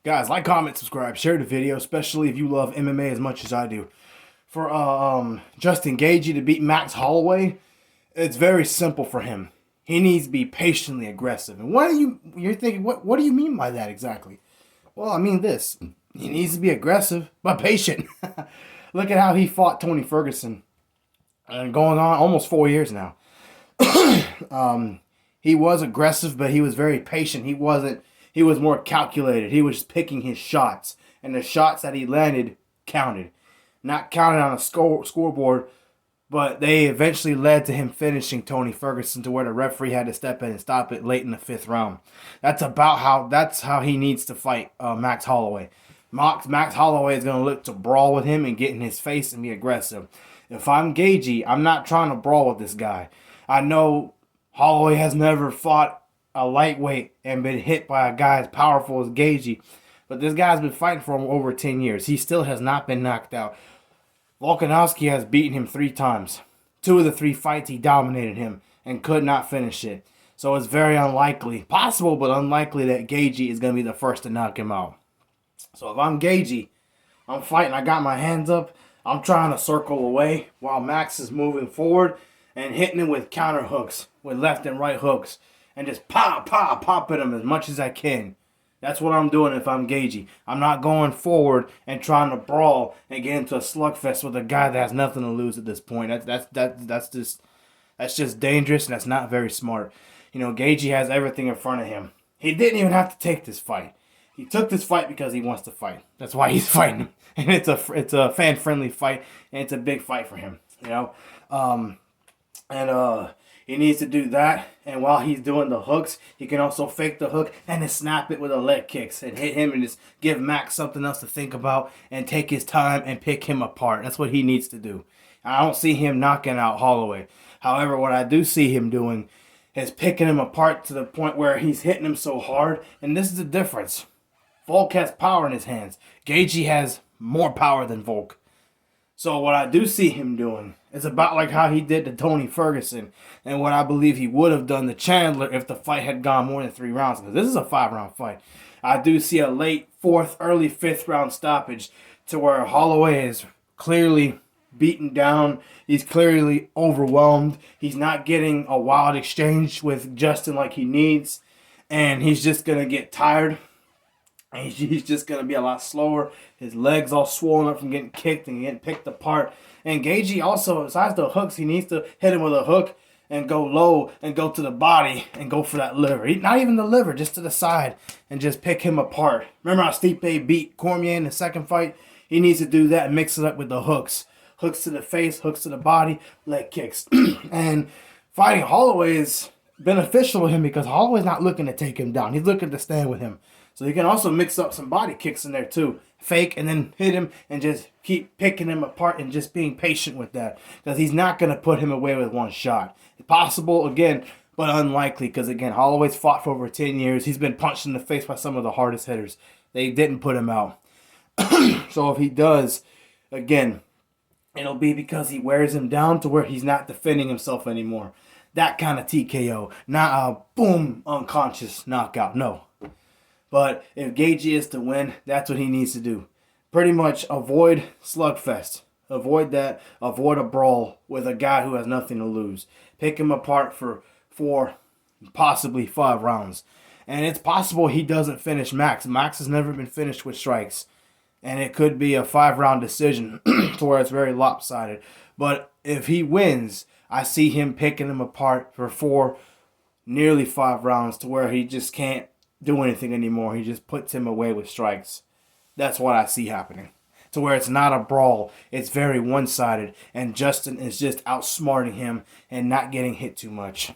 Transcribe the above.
Guys, like, comment, subscribe, share the video, especially if you love MMA as much as I do. For Justin Gaethje to beat Max Holloway, it's very simple for him. He needs to be patiently aggressive. And you're thinking, what do you mean by that exactly? Well, I mean this. He needs to be aggressive, but patient. Look at how he fought Tony Ferguson. And going on almost 4 years now. He was aggressive, but he was very patient. He was more calculated. He was picking his shots. And the shots that he landed counted. Not counted on a scoreboard, but they eventually led to him finishing Tony Ferguson to where the referee had to step in and stop it late in the 5th round. That's how he needs to fight Max Holloway. Max Holloway is going to look to brawl with him and get in his face and be aggressive. If I'm Gaethje, I'm not trying to brawl with this guy. I know Holloway has never fought a lightweight and been hit by a guy as powerful as Gaethje, but this guy's been fighting for him over 10 years. He still has not been knocked out. Volkanovski has beaten him 3 times. 2 of the 3 fights he dominated him and could not finish it. So it's very unlikely, possible but unlikely, that Gaethje is going to be the first to knock him out. So if I'm Gaethje, I'm fighting, I got my hands up, I'm trying to circle away while Max is moving forward and hitting him with counter hooks, with left and right hooks, and just popping him as much as I can. That's what I'm doing if I'm Gaethje. I'm not going forward and trying to brawl and get into a slugfest with a guy that has nothing to lose at this point. That's just dangerous, and that's not very smart. You know, Gaethje has everything in front of him. He didn't even have to take this fight. He took this fight because he wants to fight. That's why he's fighting. And it's a fan-friendly fight, and it's a big fight for him. You know, he needs to do that. And while he's doing the hooks, he can also fake the hook and then snap it with a leg kicks and hit him and just give Max something else to think about and take his time and pick him apart. That's what he needs to do. I don't see him knocking out Holloway. However, what I do see him doing is picking him apart to the point where he's hitting him so hard. And this is the difference. Volk has power in his hands. Gaethje has more power than Volk. So what I do see him doing is about like how he did to Tony Ferguson, and what I believe he would have done to Chandler if the fight had gone more than 3 rounds. Because this is a 5-round fight. I do see a late 4th, early 5th round stoppage to where Holloway is clearly beaten down. He's clearly overwhelmed. He's not getting a wild exchange with Justin like he needs. And he's just going to get tired. And he's just going to be a lot slower. His legs all swollen up from getting kicked and getting picked apart. And Gaethje also, besides the hooks, he needs to hit him with a hook and go low and go to the body and go for that liver. Not even the liver, just to the side, and just pick him apart. Remember how Stipe beat Cormier in the 2nd fight? He needs to do that and mix it up with the hooks. Hooks to the face, hooks to the body, leg kicks. And fighting Holloway is beneficial to him because Holloway's not looking to take him down. He's looking to stand with him. So you can also mix up some body kicks in there too. Fake and then hit him and just keep picking him apart and just being patient with that. Because he's not going to put him away with 1 shot. It's possible, again, but unlikely. Because, again, Holloway's fought for over 10 years. He's been punched in the face by some of the hardest hitters. They didn't put him out. So if he does, again, it'll be because he wears him down to where he's not defending himself anymore. That kind of TKO. Not a boom, unconscious knockout. No. But if Gaethje is to win, that's what he needs to do. Pretty much avoid slugfest. Avoid that. Avoid a brawl with a guy who has nothing to lose. Pick him apart for 4, possibly 5 rounds. And it's possible he doesn't finish Max. Max has never been finished with strikes. And it could be a 5-round decision to where it's very lopsided. But if he wins, I see him picking him apart for 4, nearly 5 rounds to where he just can't do anything anymore. He just puts him away with strikes. That's what I see happening. To where it's not a brawl. It's very one-sided. And Justin is just outsmarting him and not getting hit too much.